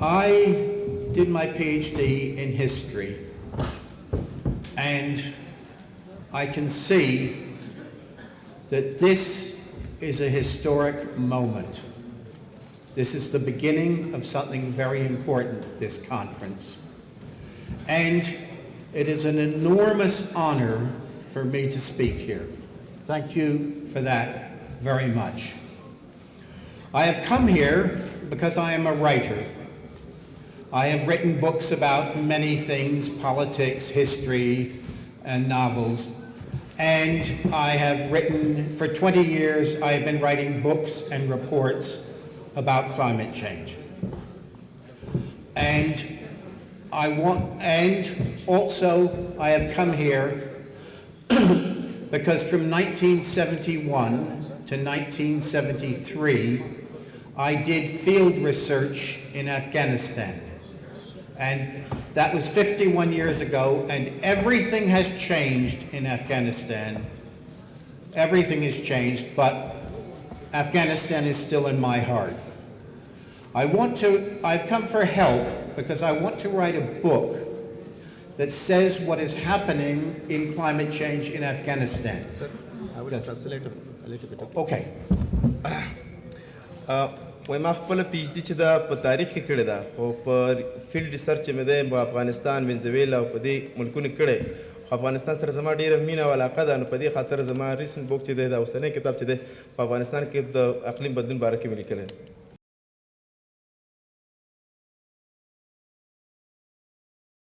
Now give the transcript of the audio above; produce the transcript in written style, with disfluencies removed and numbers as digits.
I did my PhD in history, and I can see that this is a historic moment. This is the beginning of something very important, this conference. And it is an enormous honor for me to speak here. Thank you for that very much. I have come here because I am a writer. I have written books about many things, politics, history, and novels. And I have written, for 20 years, I have been writing books and reports about climate change. And also I have come here because from 1971 to 1973, I did field research in Afghanistan. And that was 51 years ago, and everything has changed in Afghanistan. Everything has changed, but Afghanistan is still in my heart. I've come for help because I want to write a book that says what is happening in climate change in Afghanistan. Sir, I would translate a little bit. Okay. ما خپل پی ایچ ډي چې دا په تاریخ کې کړې ده خو په فیلډ ریسرچ چې مې دی په افغانستان وینزویلا او په دې ملکونو کړی خو افغانستان سره زما ډېره مینه او علاقه ده نو په دې خاطر زما ریسنټ بوک چې دی دا اوسنی کتاب چې دی په افغانستان کې د اقلیم بدلون باره کې مې لیکلی